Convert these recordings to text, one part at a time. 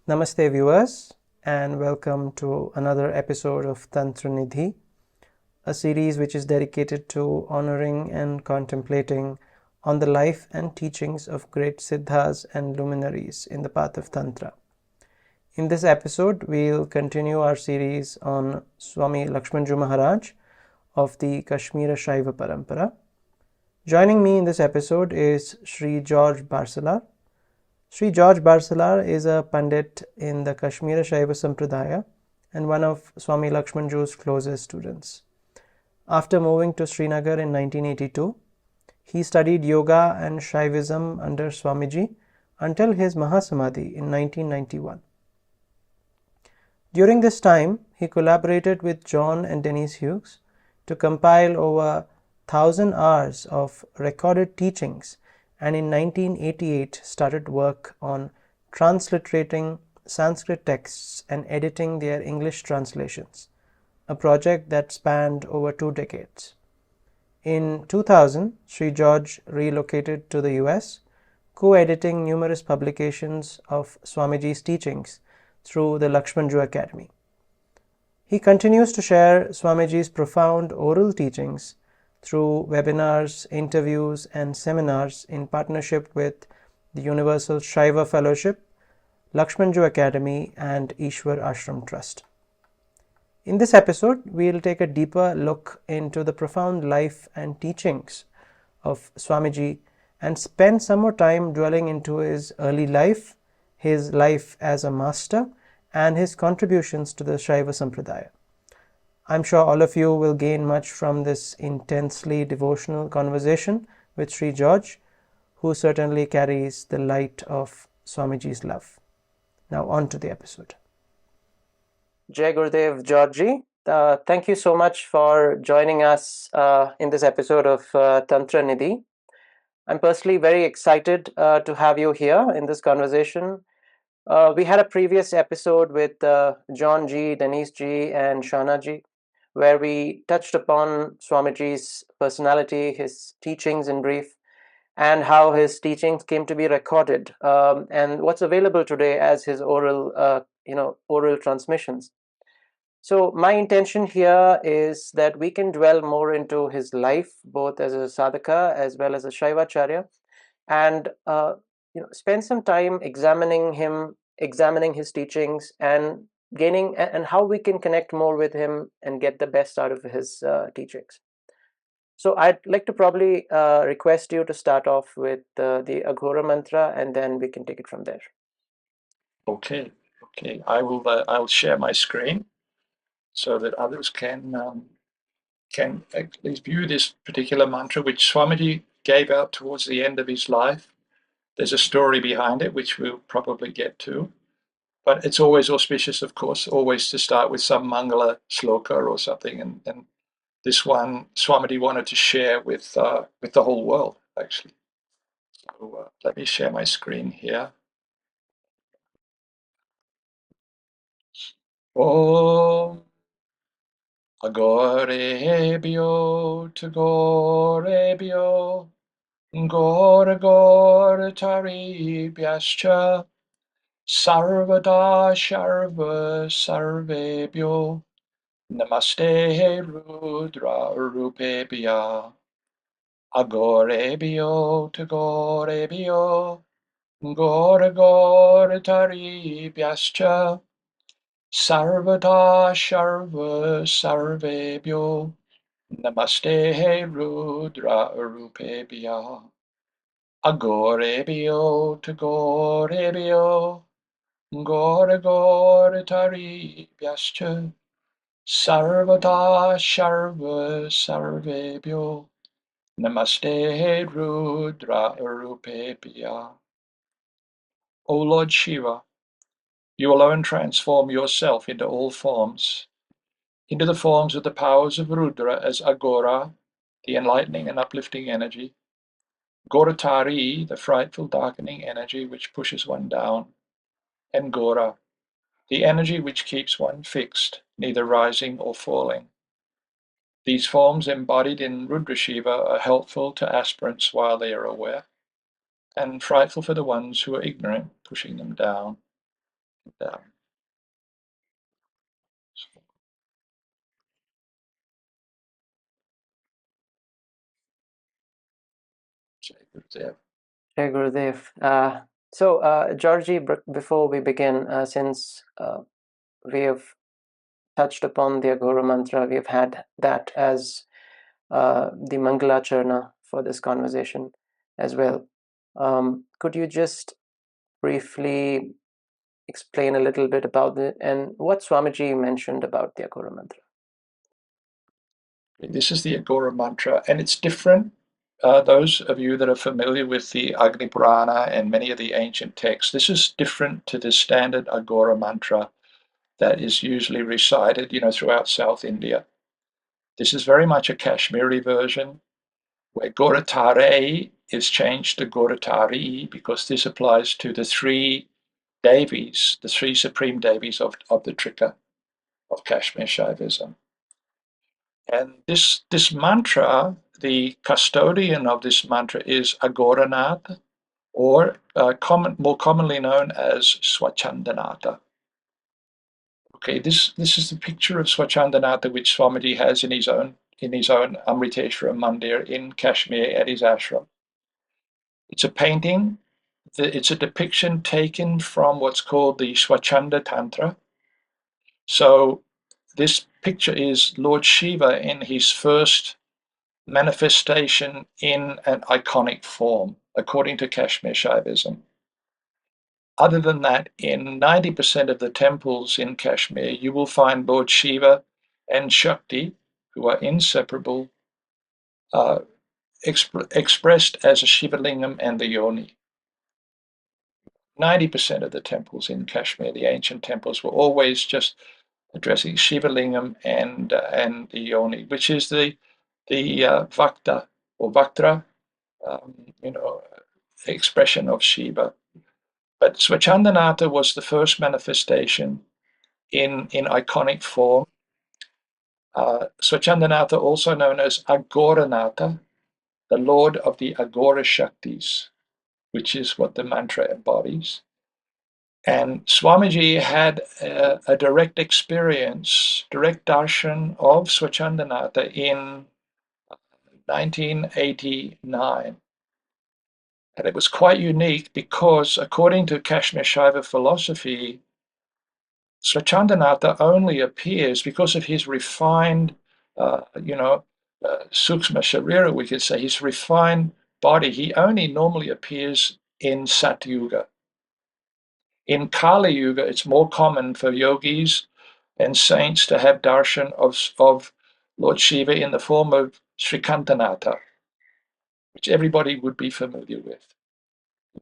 Namaste viewers, and welcome to another episode of Tantranidhi, a series which is dedicated to honoring and contemplating on the life and teachings of great siddhas and luminaries in the path of Tantra. In this episode, we'll continue our series on Swami Lakshmanju Maharaj of the Kāśmīra Śaiva Paramparā. Joining me in this episode is Sri George Barselaar. Sri George Barselaar is a Pandit in the Kāśmīra Śaiva Sampradaya and one of Swami Lakshmanju's closest students. After moving to Śrīnagar in 1982, he studied yoga and Shaivism under Swamiji until his mahāsamādhi in 1991. During this time, he collaborated with John and Denise Hughes to compile over 1,000 hours of recorded teachings, and in 1988 started work on transliterating Sanskrit texts and editing their English translations, a project that spanned over 2 decades. In 2000, Sri George relocated to the US, co-editing numerous publications of Swamiji's teachings through the Lakshmanju Academy. He continues to share Swamiji's profound oral teachings through webinars, interviews, and seminars in partnership with the Universal Shiva Fellowship, Lakshmanju Academy, and Īśvarasvarūpa Trust. In this episode, we'll take a deeper look into the profound life and teachings of Swamiji and spend some more time dwelling into his early life, his life as a master, and his contributions to the Shaiva Sampradaya. I'm sure all of you will gain much from this intensely devotional conversation with Sri George, who certainly carries the light of Swamiji's love. Now on to the episode. Jai Gurudev Georgie, thank you so much for joining us in this episode of Tantranidhi. I'm personally very excited to have you here in this conversation. We had a previous episode with John G, Denise G, and Shana G, where we touched upon Swamiji's personality, his teachings in brief, and how his teachings came to be recorded, and what's available today as his oral transmissions. So my intention here is that we can dwell more into his life, both as a sadhaka as well as a Śaivācārya, and spend some time examining him, examining his teachings, and gaining and how we can connect more with him and get the best out of his teachings. So I'd like to probably request you to start off with the Agora mantra, and then we can take it from there. Okay. I will share my screen so that others can at least view this particular mantra, which Swamiji gave out towards the end of his life. There's a story behind it, which we'll probably get to. But it's always auspicious, of course, always to start with some Mangala sloka or something. And this one, Swamiji wanted to share with the whole world, actually. So let me share my screen here. Om Agorebhyo Tagorebhyo Gora Taribhyascha Sarvada Sharva Sarvebhyo Namaste Rudra Rupebhya Agorebhyo Tagorebhyo Gora Taribhyascha Sarvada Sharva Sarvebhyo Namaste Rudra Rupebhya Agorebhyo Tagorebhyo Gora Taribhyascha Sarvada Sharva Sarvebhyo Namaste Rudra Rupebhya. O Lord Shiva, you alone transform yourself into all forms, into the forms of the powers of Rudra as agora, the enlightening and uplifting energy, Goratari, the frightful darkening energy which pushes one down, and Gora, the energy which keeps one fixed, neither rising or falling. These forms embodied in Rudra Shiva are helpful to aspirants while they are aware, and frightful for the ones who are ignorant, pushing them down. Um, Hey Gurudev. Georgie, before we begin, since we have touched upon the Agora mantra, we've had that as the Mangalacharna for this conversation as well. Could you just briefly explain a little bit about it and what Swamiji mentioned about the Agora mantra? This is the Agora mantra, and it's different. Those of you that are familiar with the Agni Purana and many of the ancient texts, this is different to the standard Agora mantra that is usually recited, throughout South India. This is very much a Kashmiri version, where Goratare is changed to Goratari, because this applies to the three Devis, the three supreme Devis of the Trika of Kāśmīra Śaivism. And this mantra, the custodian of this mantra is Agoranath, or more commonly known as Swachandanatha. Okay, this is the picture of Swachandanatha which Swamiji has in his own Amriteshwara Mandir in Kashmir at his ashram. It's a painting. It's a depiction taken from what's called the Swachanda Tantra. So this picture is Lord Śiva in his first manifestation in an iconic form, according to Kāśmīra Śaivism. Other than that, in 90% of the temples in Kashmir, you will find Lord Śiva and Shakti, who are inseparable, expressed as a Shiva Lingam and the Yoni. 90% of the temples in Kashmir, the ancient temples, were always just addressing Shiva Lingam and the Yoni, which is the Vakta or Vaktra, expression of Shiva. But Swachandanatha was the first manifestation in iconic form. Swachandanatha, also known as Agoranatha, the Lord of the Agora Shaktis, which is what the mantra embodies. And Swamiji had a direct experience, direct darshan of Swachandanatha in 1989. And it was quite unique because, according to Kāśmīra Śaiva philosophy, Swachandanatha only appears because of his refined, Suksma Sharira, we could say, his refined body. He only normally appears in Satyuga. In Kali Yuga, it's more common for yogis and saints to have darshan of Lord Shiva in the form of Srikantanatha, which everybody would be familiar with.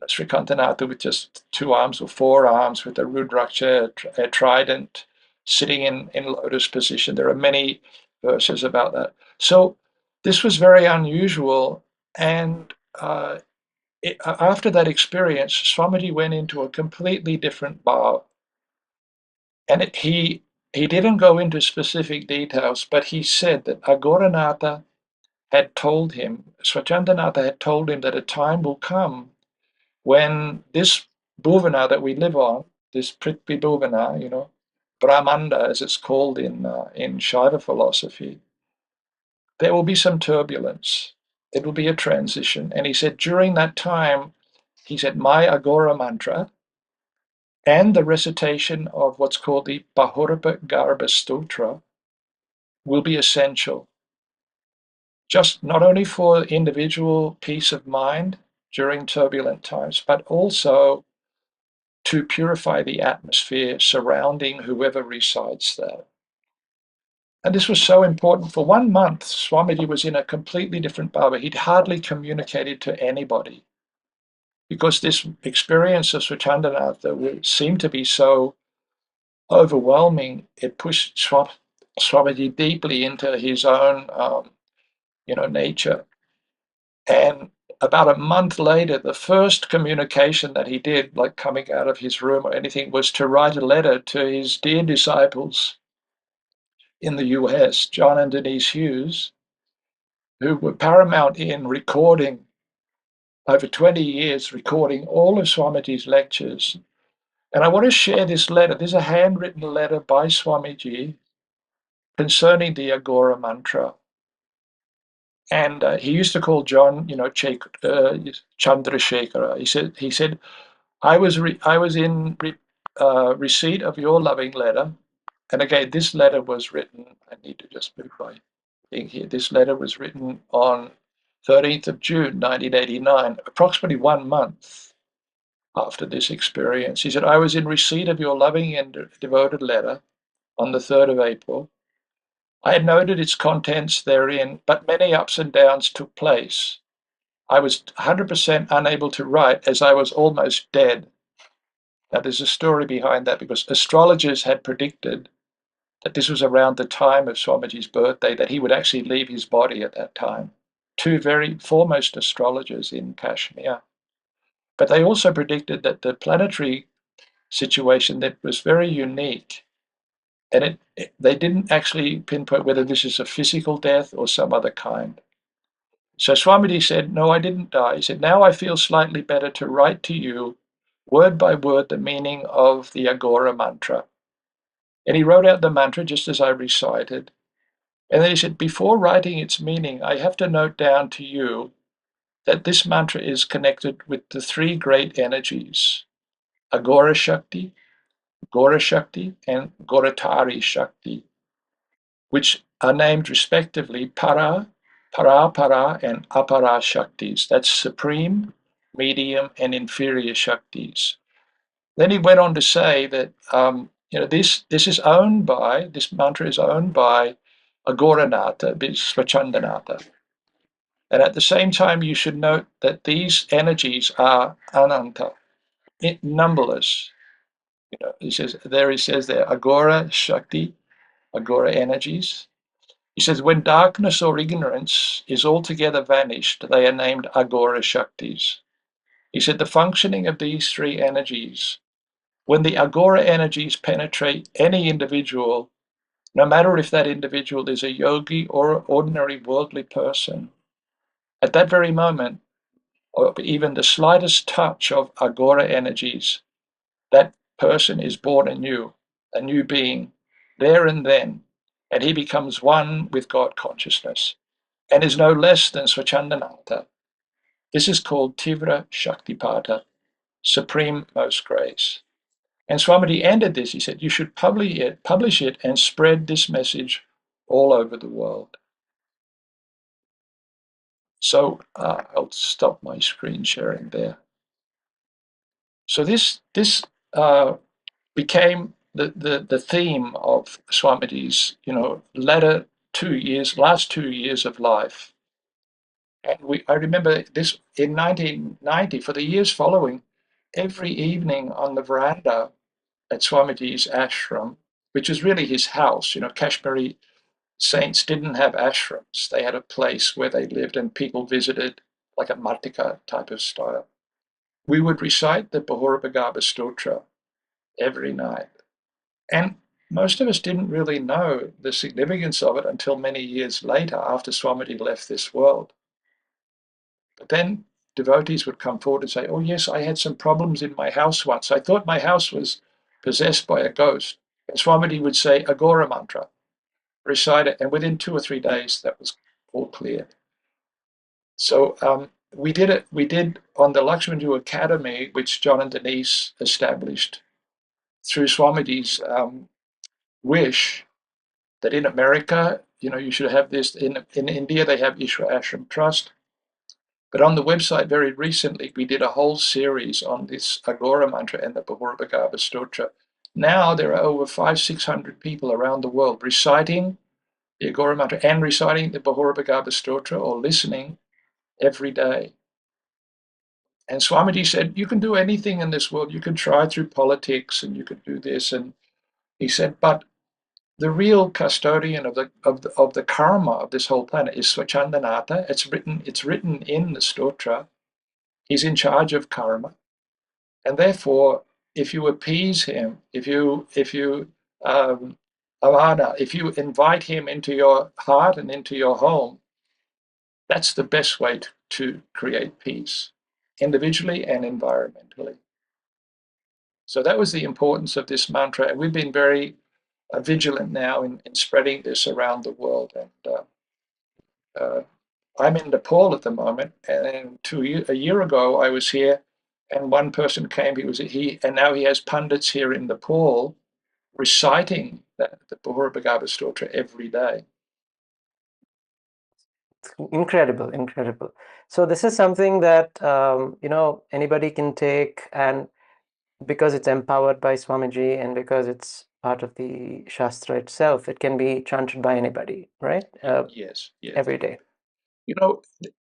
Srikantanatha with just 2 arms or 4 arms, with a rudraksha, a trident, sitting in lotus position. There are many verses about that. So this was very unusual, and after that experience, Swamiji went into a completely different bhav. And he didn't go into specific details, but he said that Agoranatha had told him, Swachandanatha had told him, that a time will come when this bhuvana that we live on, this Prithvi bhuvana, Brahmanda as it's called in Shaiva philosophy, there will be some turbulence. It will be a transition. And he said during that time, he said, my Agora mantra and the recitation of what's called the Bahurapa Garbha Stotra will be essential. Just not only for individual peace of mind during turbulent times, but also to purify the atmosphere surrounding whoever resides there. And this was so important. For 1 month, Swamiji was in a completely different bhava. He'd hardly communicated to anybody, because this experience of Swachandanatha seemed to be so overwhelming. It pushed Swamiji deeply into his own, nature. And about a month later, the first communication that he did, like coming out of his room or anything, was to write a letter to his dear disciples in the US, John and Denise Hughes, who were paramount in recording, over 20 years, recording all of Swamiji's lectures, And I want to share this letter. There's a handwritten letter by Swamiji concerning the Agora mantra. And he used to call John, Chandrasekhara. He said, I was in receipt of your loving letter. And again, this letter was written, I need to just move my thing here. This letter was written on 13th of June, 1989, approximately 1 month after this experience. He said, I was in receipt of your loving and devoted letter on the 3rd of April. I had noted its contents therein, but many ups and downs took place. I was 100% unable to write as I was almost dead. Now, there's a story behind that because astrologers had predicted that this was around the time of Swamiji's birthday, that he would actually leave his body at that time. Two very foremost astrologers in Kashmir. But they also predicted that the planetary situation that was very unique, and they didn't actually pinpoint whether this is a physical death or some other kind. So Swamiji said, no, I didn't die. He said, now I feel slightly better to write to you word by word the meaning of the Agora mantra. And he wrote out the mantra just as I recited. And then he said, before writing its meaning, I have to note down to you that this mantra is connected with the three great energies, Agora Shakti, Gora Shakti, and Goratari Shakti, which are named respectively Para, Para, and Apara Shaktis. That's supreme, medium, and inferior Shaktis. Then he went on to say that this mantra is owned by Agoranatha, Swachandanatha. And at the same time, you should note that these energies are ananta, numberless. He says there, Agora Shakti, Agora energies. He says, when darkness or ignorance is altogether vanished, they are named Agora Shaktis. He said, the functioning of these three energies, when the Agora energies penetrate any individual, no matter if that individual is a yogi or an ordinary worldly person, at that very moment, or even the slightest touch of Agora energies, that person is born anew, a new being, there and then, and he becomes one with God consciousness, and is no less than Swachandanatha. This is called Tivra Shaktipata, supreme most grace. And Swamiji ended this, he said, you should publish it and spread this message all over the world. So I'll stop my screen sharing there. So this became the theme of Swamiji's, last 2 years of life. And I remember this in 1990, for the years following, every evening on the veranda at Swamiji's ashram, which is really his house. Kashmiri saints didn't have ashrams. They had a place where they lived and people visited, like a Martika type of style. We would recite the Bahurabhagava Stotra every night. And most of us didn't really know the significance of it until many years later, after Swamiji left this world. But then devotees would come forward and say, oh yes, I had some problems in my house once. I thought my house was possessed by a ghost. And Swamiji would say, Agora mantra, recite it. And within 2 or 3 days, that was all cleared. So we did on the Lakshmanju Academy, which John and Denise established through Swamiji's wish, that in America, you should have this. In India, they have Ishra Ashram Trust. But on the website very recently, we did a whole series on this Agora mantra and the Bahurabhagava Stotra. Now there are over 500-600 people around the world reciting the Agora mantra and reciting the Bahurabhagava Stotra or listening every day. And Swamiji said, you can do anything in this world. You can try through politics and you can do this. And he said, but the real custodian of the karma of this whole planet is Swachandanatha. It's written in the stotra. He's in charge of karma, and therefore, if you appease him, if you invite him into your heart and into your home, that's the best way to create peace, individually and environmentally. So that was the importance of this mantra. And we've been very vigilant now in spreading this around the world. And I'm in Nepal at the moment. And a year ago, I was here, and one person came. And now he has pundits here in Nepal reciting the Buhura Bhagavad Stotra every day. Incredible, incredible. So this is something that anybody can take, and because it's empowered by Swamiji and because it's part of the Shastra itself, it can be chanted by anybody, right? Yes. Every day.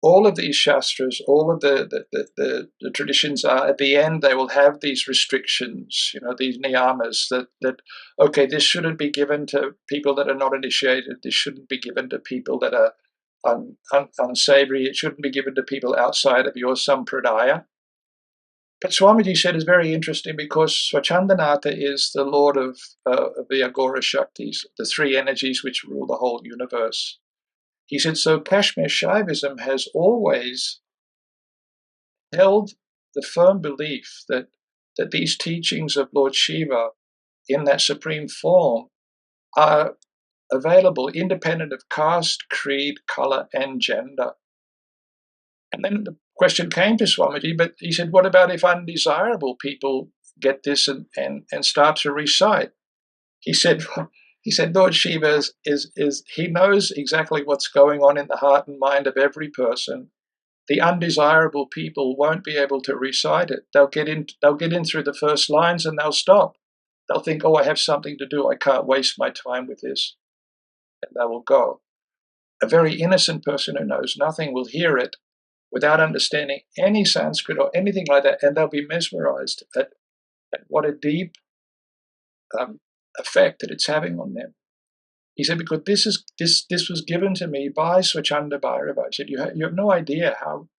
All of these shastras, all of the traditions are, at the end, they will have these restrictions, these niyamas that, okay, this shouldn't be given to people that are not initiated. This shouldn't be given to people that are unsavory. It shouldn't be given to people outside of your sampradaya. But Swamiji said is very interesting, because Swachandanatha is the lord of the agora shaktis, the three energies which rule the whole universe. He said, so Kāśmīra Śaivism has always held the firm belief that these teachings of Lord Śiva in that supreme form are available independent of caste, creed, color, and gender. And then the question came to Swamiji, but he said, what about if undesirable people get this and start to recite? He said, Lord Śiva he knows exactly what's going on in the heart and mind of every person. The undesirable people won't be able to recite it. They'll get in through the first lines and they'll stop. They'll think, oh, I have something to do. I can't waste my time with this. And they will go. A very innocent person who knows nothing will hear it without understanding any Sanskrit or anything like that, and they'll be mesmerized at what a deep effect that it's having on them. He said, because this was given to me by Swachanda Bhairava. He said, you have no idea how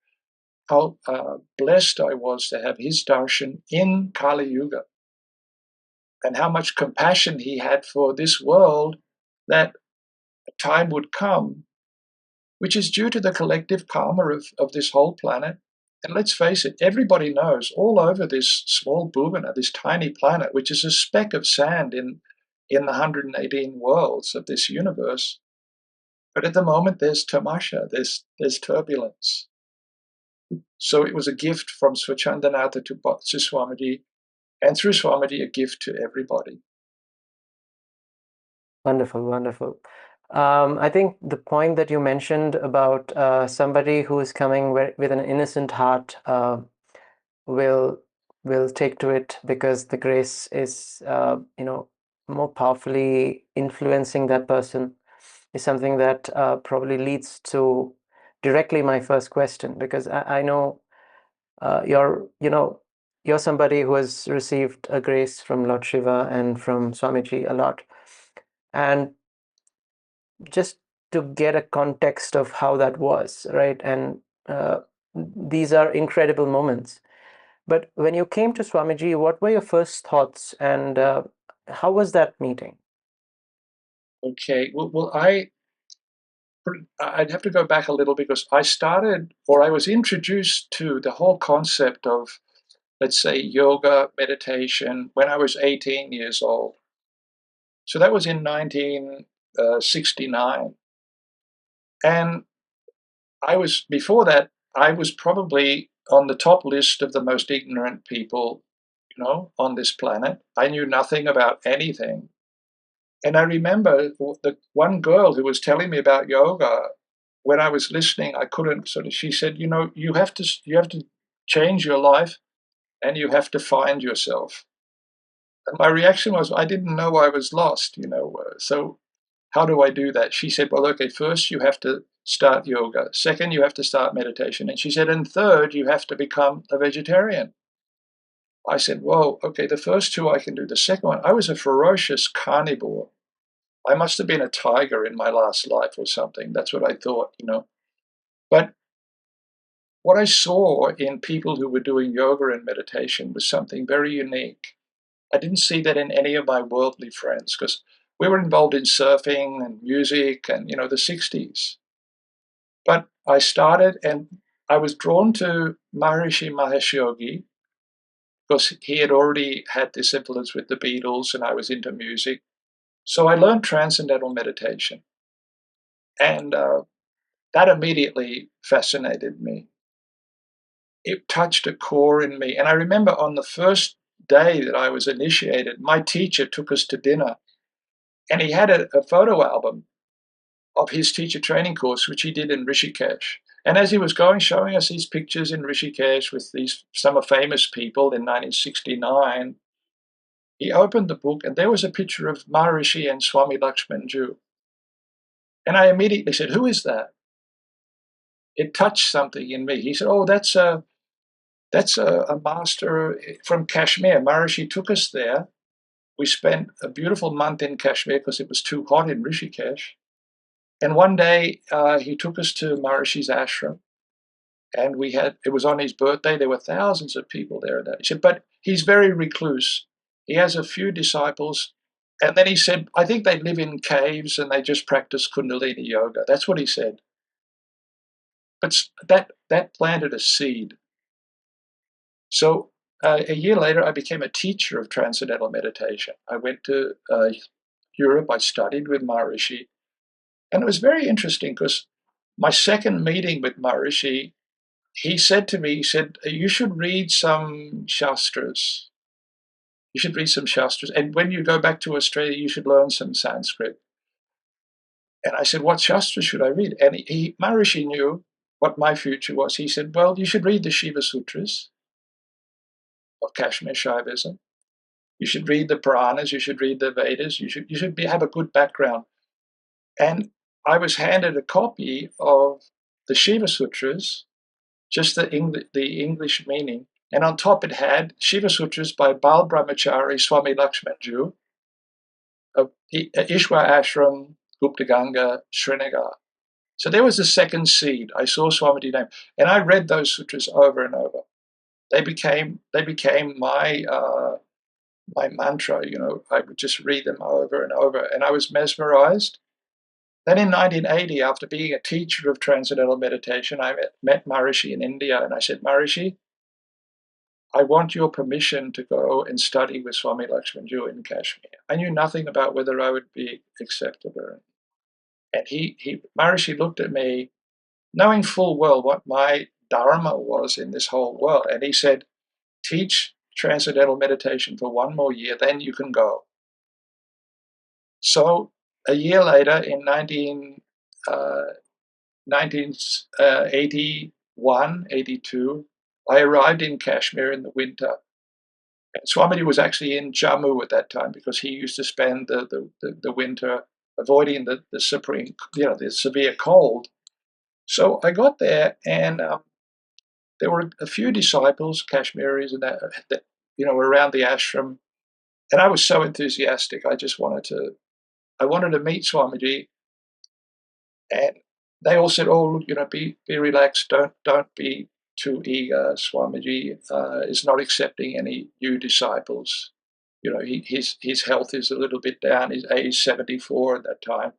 blessed I was to have his darshan in Kali Yuga, and how much compassion he had for this world, that a time would come, which is due to the collective karma of this whole planet. And let's face it, everybody knows all over this small bhuvana, this tiny planet, which is a speck of sand in the 118 worlds of this universe. But at the moment, there's tamasha, there's turbulence. So it was a gift from Swachandanatha to Swamiji, and through Swamiji, a gift to everybody. Wonderful, wonderful. I think the point that you mentioned about somebody who is coming with an innocent heart will take to it because the grace is more powerfully influencing that person, is something that probably leads to directly my first question, because I know you're somebody who has received a grace from Lord Shiva and from Swamiji a lot, and just to get a context of how that was, right? And these are incredible moments. But when you came to Swamiji, what were your first thoughts, and how was that meeting? Okay, well, I'd have to go back a little, because I was introduced to the whole concept of, let's say, yoga, meditation, when I was 18 years old. So that was in 1969. And before that, I was probably on the top list of the most ignorant people, on this planet. I knew nothing about anything. And I remember the one girl who was telling me about yoga, when I was listening, I couldn't she said, you have to change your life, and you have to find yourself. And my reaction was, I didn't know I was lost, so how do I do that? She said, well, okay, first you have to start yoga. Second, you have to start meditation. And she said, and third, you have to become a vegetarian. I said, whoa, okay, the first two I can do. The second one, I was a ferocious carnivore. I must have been a tiger in my last life or something. That's what I thought, But what I saw in people who were doing yoga and meditation was something very unique. I didn't see that in any of my worldly friends, because we were involved in surfing and music and, the 60s. But I started, and I was drawn to Maharishi Mahesh Yogi, because he had already had this influence with the Beatles and I was into music. So I learned transcendental meditation. And that immediately fascinated me. It touched a core in me. And I remember on the first day that I was initiated, my teacher took us to dinner. And he had a photo album of his teacher training course, which he did in Rishikesh. And as he was going, showing us these pictures in Rishikesh with some famous people in 1969, he opened the book and there was a picture of Maharishi and Swami Lakshman Joo. And I immediately said, "Who is that?" It touched something in me. He said, "Oh, that's a master from Kashmir. Maharishi took us there. We spent a beautiful month in Kashmir because it was too hot in Rishikesh. And one day he took us to Maharishi's ashram. And it was on his birthday. There were thousands of people there. He said, but he's very recluse. He has a few disciples." And then he said, "I think they live in caves and they just practice Kundalini yoga." That's what he said. But that planted a seed. So a year later, I became a teacher of transcendental meditation. I went to Europe. I studied with Maharishi. And it was very interesting because my second meeting with Maharishi, he said to me, "You should read some Shastras. You should read some Shastras. And when you go back to Australia, you should learn some Sanskrit." And I said, "What Shastras should I read?" And Maharishi knew what my future was. He said, "Well, you should read the Shiva Sutras of Kāśmīra Śaivism. You should read the Puranas. You should read the Vedas. You should have a good background." And I was handed a copy of the Shiva Sutras, just the English meaning. And on top it had Shiva Sutras by Bal Brahmachari Swami Lakshman Joo of Īśvarasvarūpa Gupta Ganga, Śrīnagar. So there was the second seed. I saw Swamiji name. And I read those sutras over and over. They became my mantra, I would just read them over and over. And I was mesmerized. Then in 1980, after being a teacher of transcendental meditation, I met Maharishi in India. And I said, "Maharishi, I want your permission to go and study with Swami Lakshman Joo in Kashmir." I knew nothing about whether I would be accepted or. And Maharishi looked at me, knowing full well what my dharma was in this whole world. And he said, "Teach transcendental meditation for 1 more year, then you can go." So a year later, in 1981, 82, I arrived in Kashmir in the winter. And Swamiji was actually in Jammu at that time because he used to spend the winter avoiding the supreme, the severe cold. So I got there, and there were a few disciples, Kashmiris, and that around the ashram, and I was so enthusiastic. I wanted to meet Swamiji, and they all said, "Oh, look, be relaxed. Don't be too eager. Swamiji is not accepting any new disciples. His health is a little bit down. He's age 74 at that time."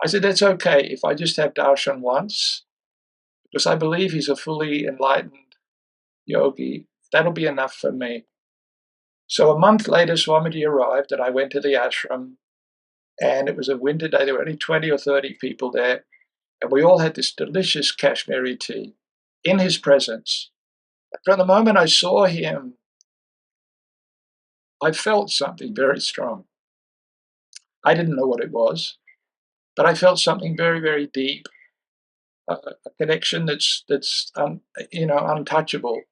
I said, "That's okay if I just have darshan once, because I believe he's a fully enlightened yogi. That'll be enough for me." So a month later, Swamiji arrived, and I went to the ashram, and it was a winter day. There were only 20 or 30 people there, and we all had this delicious Kashmiri tea in his presence. From the moment I saw him, I felt something very strong. I didn't know what it was, but I felt something very, very deep, a connection that's untouchable.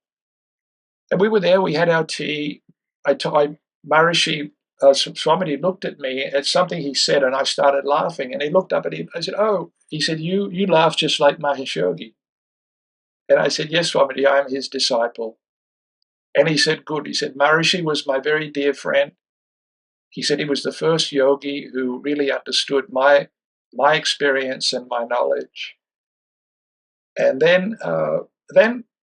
And we were there. We had our tea. Maharishi Swamiji looked at me at something he said, and I started laughing. And he looked up at him. I said, "Oh," he said, "you laugh just like Mahesh Yogi." And I said, "Yes, Swamiji, I am his disciple." And he said, "Good." He said, "Maharishi was my very dear friend." He said he was the first yogi who really understood my experience and my knowledge. And then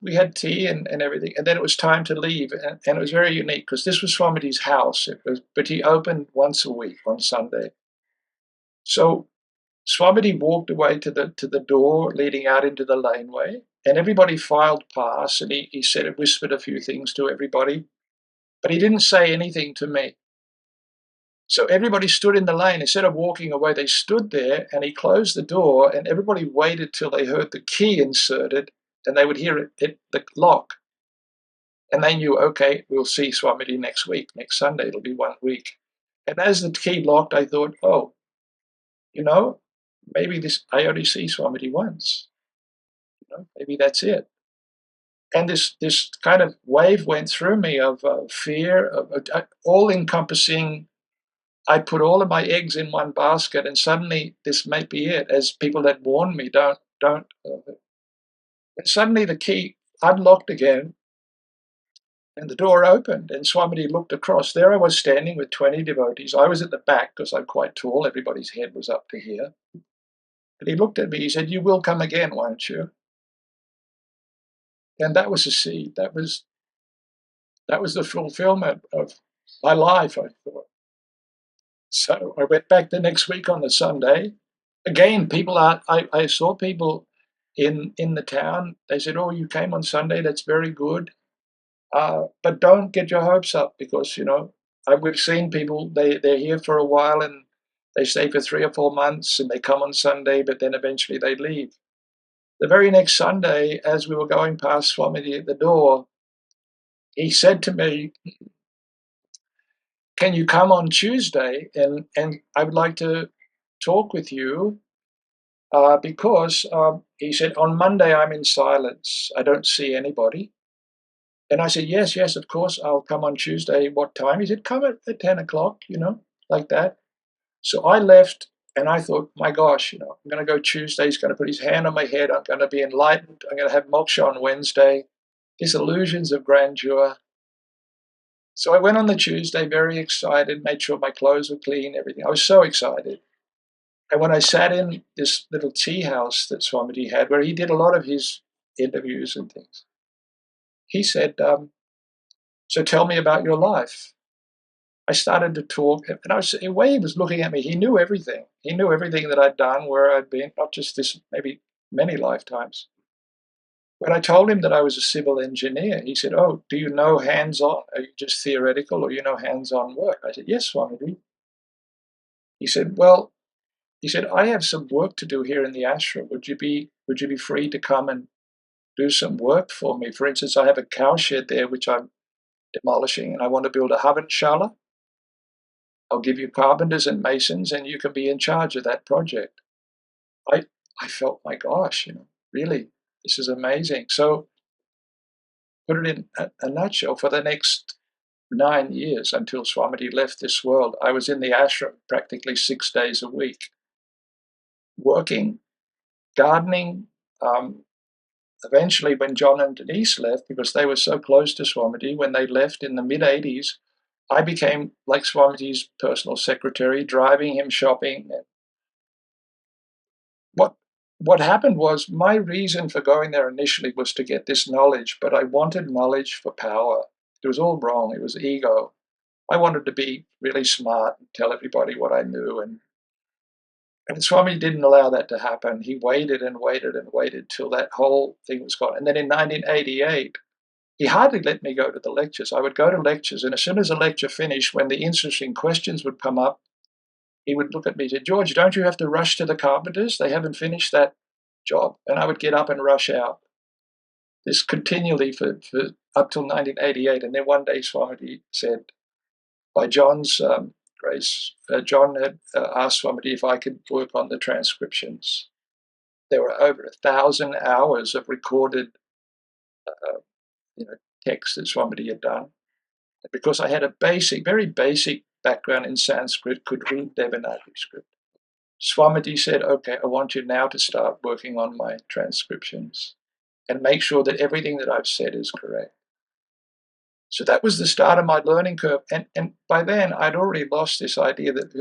we had tea and everything, and then it was time to leave, and it was very unique because this was Swamiji's house. But he opened once a week on Sunday. So Swamiji walked away to the door leading out into the laneway, and everybody filed past, and he said, whispered a few things to everybody. But he didn't say anything to me. So everybody stood in the lane. Instead of walking away, they stood there, and he closed the door, and everybody waited till they heard the key inserted, and they would hear it hit the lock. And they knew, okay, we'll see Swamiji next week. Next Sunday, it'll be 1 week. And as the key locked, I thought, oh, maybe I only see Swamiji once. Maybe that's it. And this kind of wave went through me of fear, of all-encompassing. I put all of my eggs in one basket, and suddenly this might be it. As people had warned me, don't. And suddenly the key unlocked again, and the door opened, and Swamiji looked across. There I was standing with 20 devotees. I was at the back because I'm quite tall. Everybody's head was up to here. And he looked at me. He said, "You will come again, won't you?" And that was a seed. That was the fulfillment of my life, I thought. So I went back the next week on the Sunday. Again, I saw people in the town. They said, "Oh, you came on Sunday. That's very good. But don't get your hopes up because, we've seen people, they're here for a while and they stay for 3 or 4 months and they come on Sunday, but then eventually they leave." The very next Sunday, as we were going past Swamiji at the door, he said to me, "Can you come on Tuesday? And I would like to talk with you because," he said, "on Monday I'm in silence. I don't see anybody." And I said, yes, of course, I'll come on Tuesday. What time? He said, "Come at 10 o'clock, like that." So I left and I thought, my gosh, I'm going to go Tuesday. He's going to put his hand on my head. I'm going to be enlightened. I'm going to have moksha on Wednesday. These illusions of grandeur. So I went on the Tuesday, very excited, made sure my clothes were clean, everything. I was so excited. And when I sat in this little tea house that Swamiji had, where he did a lot of his interviews and things, he said, "So tell me about your life." I started to talk, and the way he was looking at me, he knew everything. He knew everything that I'd done, where I'd been, not just this, maybe many lifetimes. When I told him that I was a civil engineer, he said, "Oh, do you know hands-on? Are you just theoretical, or you know hands-on work?" I said, "Yes, Swamiji." He said, "Well," he said, "I have some work to do here in the ashram. Would you be free to come and do some work for me? For instance, I have a cow shed there which I'm demolishing, and I want to build a Havanshala. I'll give you carpenters and masons, and you can be in charge of that project." I I felt, my gosh, really, this is amazing. So, put it in a nutshell, for the next 9 years until Swamiji left this world, I was in the ashram practically 6 days a week, working, gardening. Eventually, when John and Denise left, because they were so close to Swamiji, when they left in the mid-'80s, I became like Swamiji's personal secretary, driving him shopping. And what happened was, my reason for going there initially was to get this knowledge, but I wanted knowledge for power. It was all wrong. It was ego. I wanted to be really smart and tell everybody what I knew. And Swami didn't allow that to happen. He waited and waited and waited till that whole thing was gone. And then in 1988, he hardly let me go to the lectures. I would go to lectures, and as soon as a lecture finished, when the interesting questions would come up, he would look at me and say, "George, don't you have to rush to the carpenters? They haven't finished that job." And I would get up and rush out. This continually for up till 1988. And then one day Swamiji said, by John's grace, John had asked Swamiji if I could work on the transcriptions. There were over 1,000 hours of recorded text that Swamiji had done. And because I had a very basic background in Sanskrit, could read Devanagari script, Swamiji said, "Okay, I want you now to start working on my transcriptions and make sure that everything that I've said is correct." So that was the start of my learning curve. And by then, I'd already lost this idea that,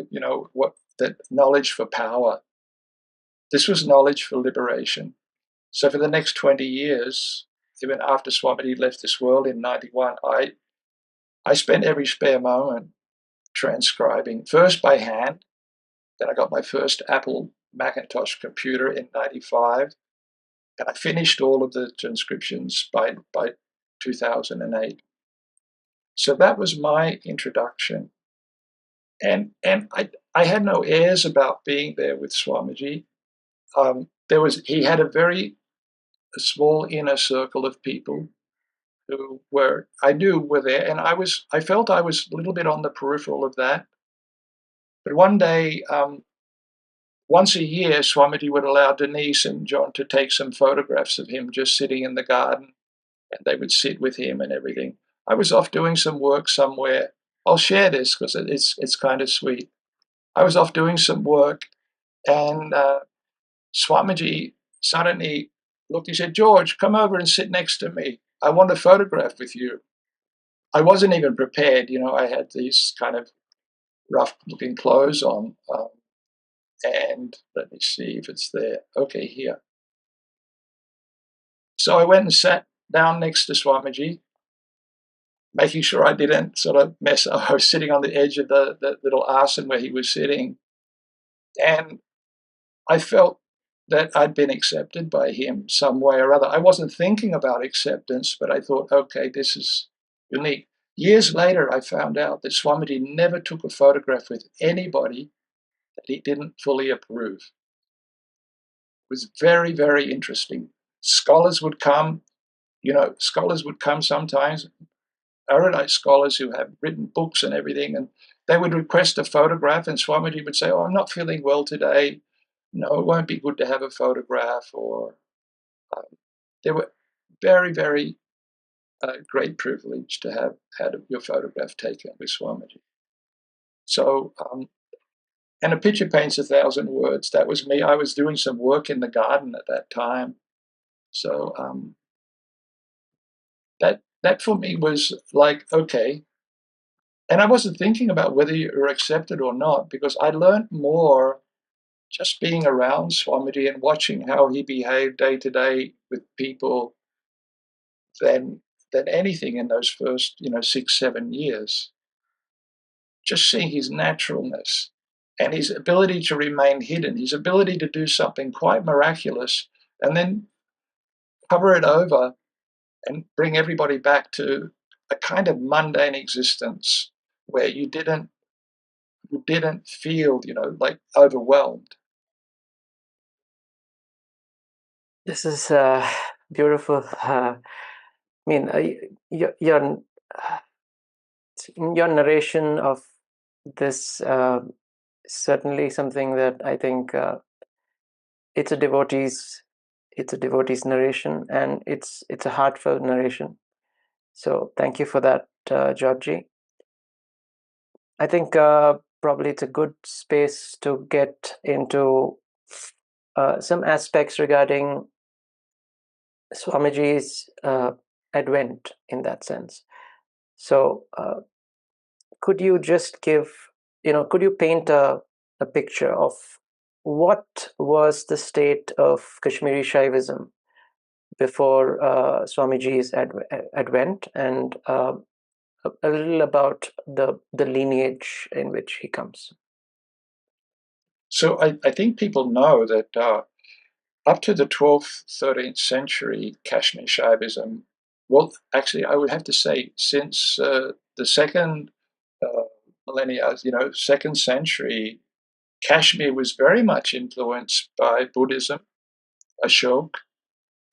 that knowledge for power. This was knowledge for liberation. So for the next 20 years, even after Swamiji left this world in 91, I spent every spare moment transcribing, first by hand. Then I got my first Apple Macintosh computer in 95. And I finished all of the transcriptions by 2008. So that was my introduction. And I had no airs about being there with Swamiji. He had a small inner circle of people who I knew were there, and I felt I was a little bit on the peripheral of that. But one day, once a year, Swamiji would allow Denise and John to take some photographs of him just sitting in the garden, and they would sit with him and everything. I was off doing some work somewhere. I'll share this because it's kind of sweet. I was off doing some work, and Swamiji suddenly looked. He said, "George, come over and sit next to me. I want a photograph with you." I wasn't even prepared. I had these kind of rough-looking clothes on. And let me see if it's there. Okay, here. So I went and sat down next to Swamiji, making sure I didn't sort of mess up. I was sitting on the edge of the little asana where he was sitting. And I felt that I'd been accepted by him some way or other. I wasn't thinking about acceptance, but I thought, okay, this is unique. Years later, I found out that Swamiji never took a photograph with anybody that he didn't fully approve. It was very, very interesting. Scholars would come sometimes, erudite scholars who have written books and everything, and they would request a photograph, and Swamiji would say, "Oh, I'm not feeling well today. No, it won't be good to have a photograph." Or they were very, very great privilege to have had your photograph taken with Swamiji. So, and a picture paints 1,000 words. That was me. I was doing some work in the garden at that time. So that for me was like, okay. And I wasn't thinking about whether you were accepted or not, because I learned more just being around Swamiji and watching how he behaved day to day with people than anything in those first 6-7 years. Just seeing his naturalness and his ability to remain hidden, his ability to do something quite miraculous and then cover it over and bring everybody back to a kind of mundane existence where you didn't feel, like overwhelmed. This is beautiful. I mean, your narration of this certainly something that I think it's a devotee's narration, and it's a heartfelt narration. So thank you for that, Georgie. I think probably it's a good space to get into some aspects regarding Swamiji's advent in that sense. So could you just could you paint a picture of what was the state of Kāśmīra Śaivism before Swamiji's advent, and a little about the lineage in which he comes? So I think people know that up to the 12th, 13th century, Kāśmīra Śaivism, well, actually, I would have to say since the second millennia, second century, Kashmir was very much influenced by Buddhism, Ashoka,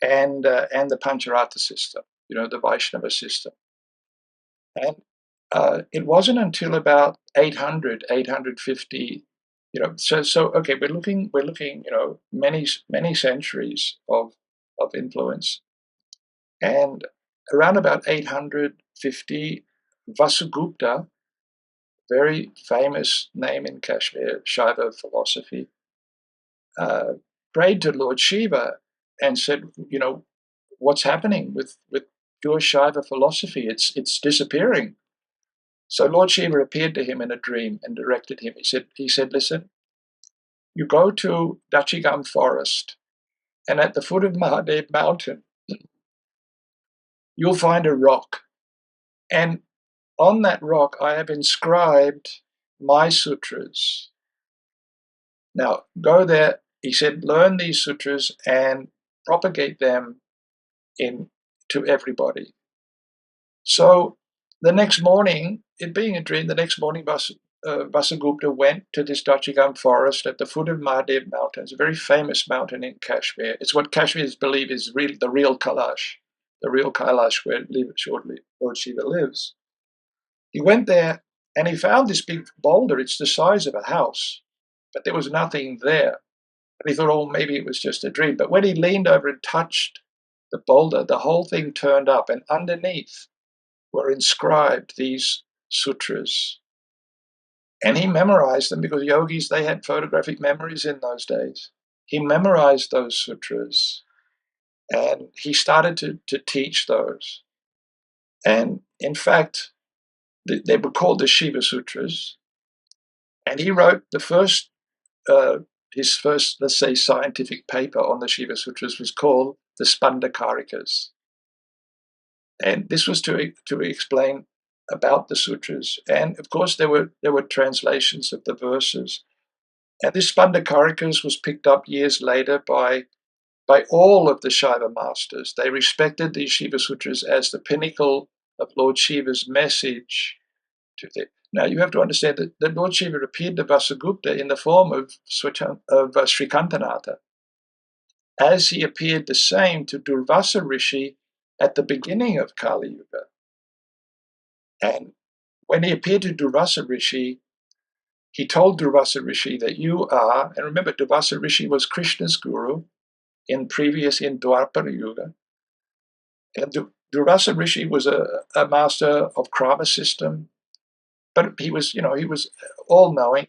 and the Pancharata system, the Vaishnava system. And it wasn't until about 800, 850, so okay, we're looking, many centuries of influence. And around about 850, Vasugupta, very famous name in Kashmir, Shaiva philosophy, prayed to Lord Śiva and said, what's happening with pure Shaiva philosophy? It's disappearing. So Lord Śiva appeared to him in a dream and directed him. He said, listen, you go to Dachigam forest, and at the foot of Mahadev mountain, you'll find a rock. And on that rock, I have inscribed my sutras. Now, go there, he said, learn these sutras and propagate them to everybody. So the next morning, it being a dream, the next morning Vasugupta went to this Dachigam forest at the foot of Mahadev Mountain. It's a very famous mountain in Kashmir. It's what Kashmiris believe is the real Kailash, where Lord Shiva lives. He went there and he found this big boulder. It's the size of a house, but there was nothing there. And he thought, oh, maybe it was just a dream. But when he leaned over and touched the boulder, the whole thing turned up, and underneath were inscribed these sutras. And he memorized them because yogis, they had photographic memories in those days. He memorized those sutras and he started to teach those. And in fact, they were called the Shiva Sutras. And he wrote his first, let's say, scientific paper on the Shiva Sutras was called the Spandakarikas. And this was to explain about the sutras. And of course, there were translations of the verses. And this Spandakarikas was picked up years later by all of the Shaiva masters. They respected these Shiva Sutras as the pinnacle of Lord Shiva's message to them. Now, you have to understand that Lord Shiva appeared to Vasugupta in the form of Srikantanatha, as he appeared the same to Durvasa Rishi at the beginning of Kali Yuga. And when he appeared to Durvasa Rishi, he told Durvasa Rishi that you are, and remember, Durvasa Rishi was Krishna's guru in Dwapara Yuga. And Durvasa Rishi was a master of Krama system, but he was all-knowing.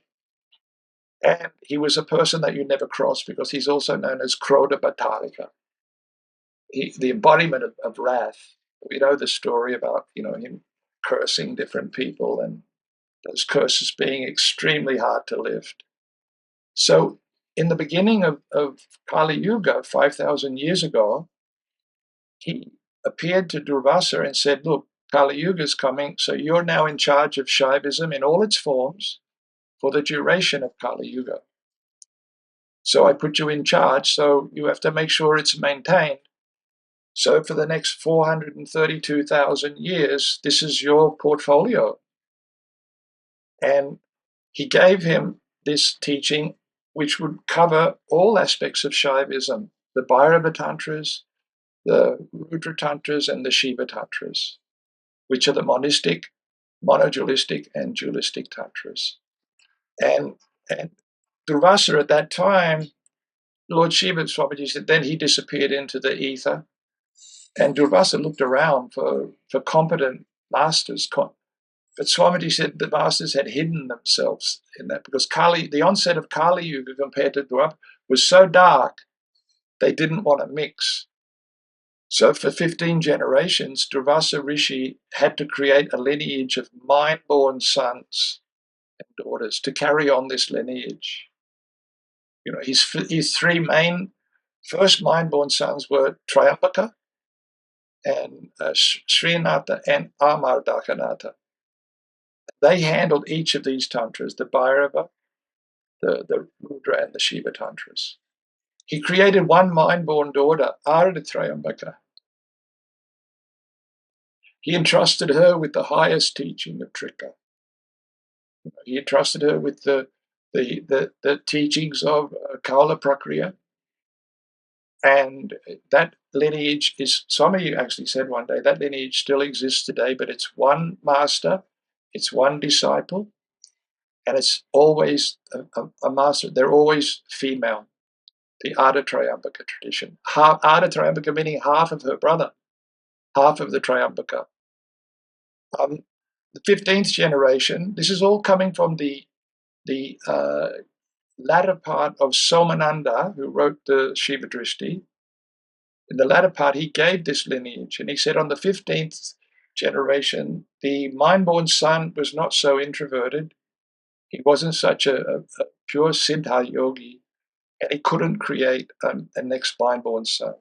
And he was a person that you never cross because he's also known as Krodha Bhattarika, the embodiment of wrath. We know the story about him cursing different people and those curses being extremely hard to lift. So in the beginning of Kali Yuga, 5,000 years ago, he appeared to Durvasa and said, look, Kali Yuga is coming, so you're now in charge of Shaivism in all its forms for the duration of Kali Yuga. So I put you in charge, so you have to make sure it's maintained. So for the next 432,000 years, this is your portfolio. And he gave him this teaching, which would cover all aspects of Shaivism, the Bhairava Tantras, the Rudra Tantras, and the Shiva Tantras, which are the monistic, monodualistic, and dualistic Tantras. And Durvasa at that time, Lord Shiva, Swamiji said, then he disappeared into the ether. And Durvasa looked around for competent masters. But Swamiji said the masters had hidden themselves in that because the onset of Kali Yuga compared to Dwapara was so dark, they didn't want to mix. So for 15 generations, Durvasa Rishi had to create a lineage of mind-born sons and daughters to carry on this lineage. His three main first mind-born sons were Triambaka and Śrīnatha and Amardakanatha. They handled each of these tantras, the Bhairava, the Rudra, and the Shiva tantras. He created one mind-born daughter, Triambaka. He entrusted her with the highest teaching of Trika. He entrusted her with the teachings of Kaula Prakriya. And that lineage is, Swamiji actually said one day, that lineage still exists today, but it's one master, it's one disciple, and it's always a master. They're always female, the Ada Triambaka tradition. Ada Triambaka meaning half of her brother, half of the Triambaka. The 15th generation, this is all coming from the latter part of Somananda, who wrote the Shiva Drishti. In the latter part, he gave this lineage, and he said on the 15th generation, the mind-born son was not so introverted. He wasn't such a pure siddha yogi, and he couldn't create a next mind-born son.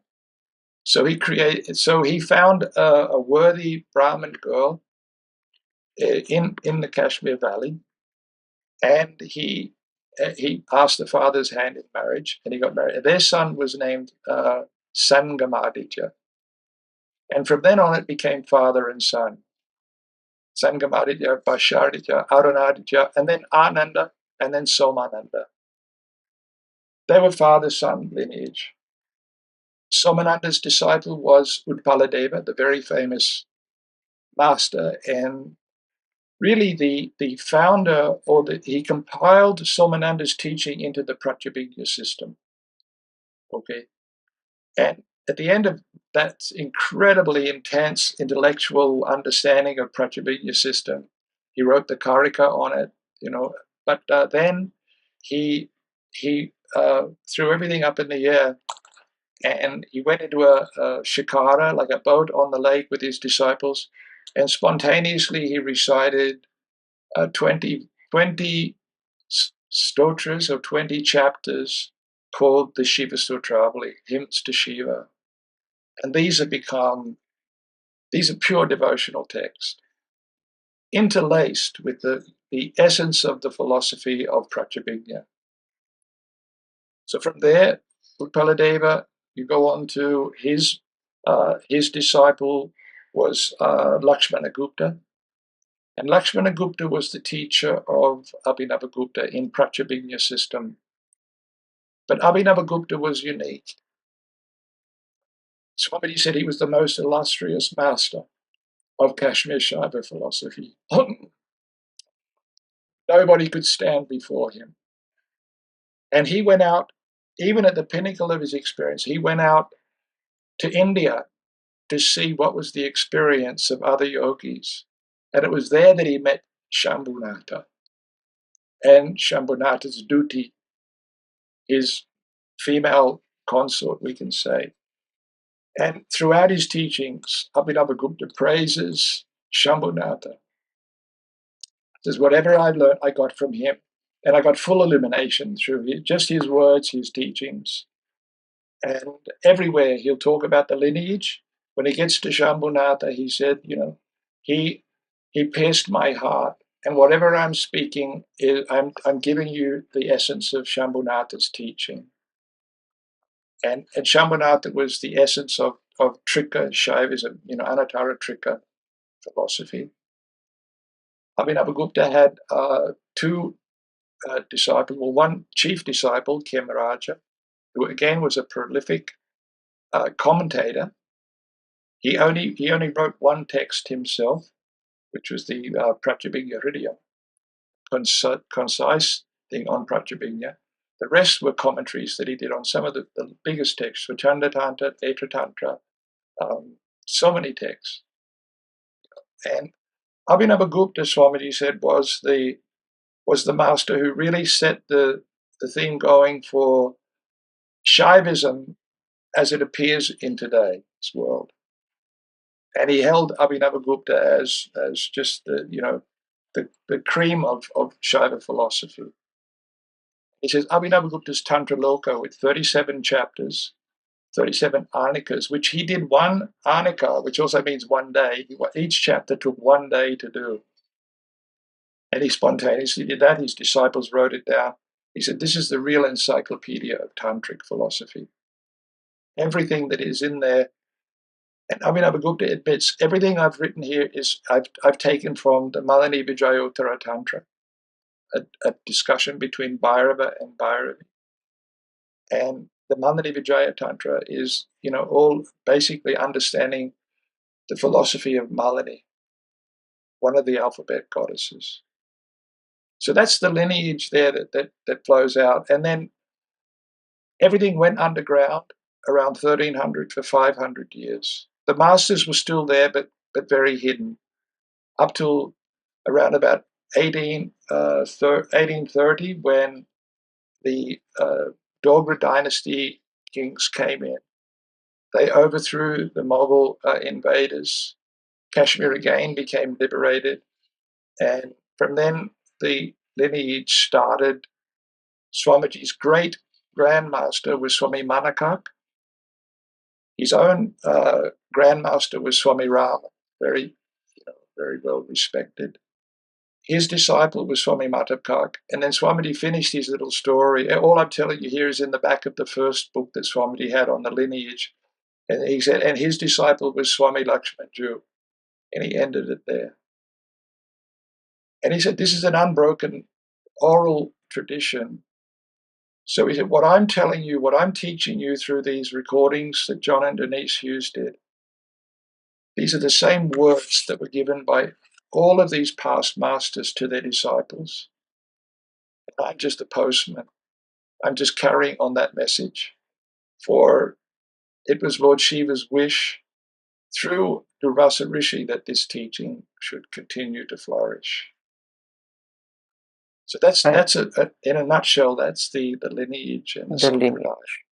So he found a worthy Brahmin girl in the Kashmir Valley, and he asked the father's hand in marriage, and he got married. Their son was named Sangamaditya. And from then on, it became father and son. Sangamaditya, Basharaditya, Arunaditya, and then Ananda, and then Somananda. They were father-son lineage. Somananda's disciple was Utpaladeva, the very famous master, and really the founder, he compiled Somananda's teaching into the Pratyabhijna system. Okay, and at the end of that incredibly intense intellectual understanding of Pratyabhijna system, he wrote the Karika on it, But then he threw everything up in the air, and he went into a shikara, like a boat on the lake, with his disciples, and spontaneously he recited 20 stotras or 20 chapters called the Shiva Sutravali, hymns to Shiva. And these are pure devotional texts, interlaced with the essence of the philosophy of Pratyabhijna. So from there, Utpaladeva, you go on to his disciple was Lakshmanagupta. And Lakshmanagupta was the teacher of Abhinavagupta in Pratyabhijna system. But Abhinavagupta was unique. Swamiji said he was the most illustrious master of Kāśmīra Śaiva philosophy. Nobody could stand before him. And he went out, even at the pinnacle of his experience, he went out to India to see what was the experience of other yogis. And it was there that he met Shambhunatha and Shambhunatha's duty, his female consort, we can say. And throughout his teachings, Abhinavagupta praises Shambhunatha. Says, whatever I learned, I got from him. And I got full illumination through just his words, his teachings. And everywhere he'll talk about the lineage. When he gets to Shambhunatha, he said, he pierced my heart. And whatever I'm speaking, I'm giving you the essence of Shambhunatha's teaching. And Shambhunatha was the essence of Trika Śaivism, Anattara Trika philosophy. Abhinavagupta had two disciples, one chief disciple, Khemaraja, who again was a prolific commentator. He only wrote one text himself, which was the Pratyabhijna Hridaya, concise thing on Pratyabhijna. The rest were commentaries that he did on some of the biggest texts, Vachanda Tantra, Etra Tantra, so many texts. And Abhinavagupta, Swamiji said, was the master who really set the thing going for Shaivism as it appears in today's world. And he held Abhinavagupta as just the cream of Shaiva philosophy. He says Abhinavagupta's Tantra Loka with 37 chapters, 37 arnikas, which he did one arnika, which also means one day. Each chapter took one day to do. And he spontaneously did that. His disciples wrote it down. He said, this is the real encyclopedia of Tantric philosophy. Everything that is in there. And Abhinavagupta admits, everything I've written here is I've taken from the Malini Vijayottara Tantra, a discussion between Bhairava and Bhairavi. And the Malini Vijaya Tantra is, all basically understanding the philosophy of Malini, one of the alphabet goddesses. So that's the lineage there that flows out. And then everything went underground around 1300 for 500 years. The masters were still there, but very hidden, up till around about 1830, when the Dogra dynasty kings came in. They overthrew the Mughal invaders. Kashmir again became liberated. And from then, the lineage started. Swamiji's great grandmaster was Swami Manakak. His own grandmaster was Swami Rama, very well respected. His disciple was Swami Matapkak. And then Swamiji finished his little story. All I'm telling you here is in the back of the first book that Swamiji had on the lineage. And he said, and his disciple was Swami Lakshman Joo. And he ended it there. And he said, this is an unbroken oral tradition. So he said, what I'm telling you, what I'm teaching you through these recordings that John and Denise Hughes did, these are the same words that were given by all of these past masters to their disciples. I'm just a postman. I'm just carrying on that message. For it was Lord Shiva's wish through Durvasa Rishi that this teaching should continue to flourish. So that's in a nutshell, that's the lineage and the The lineage. sampradaya.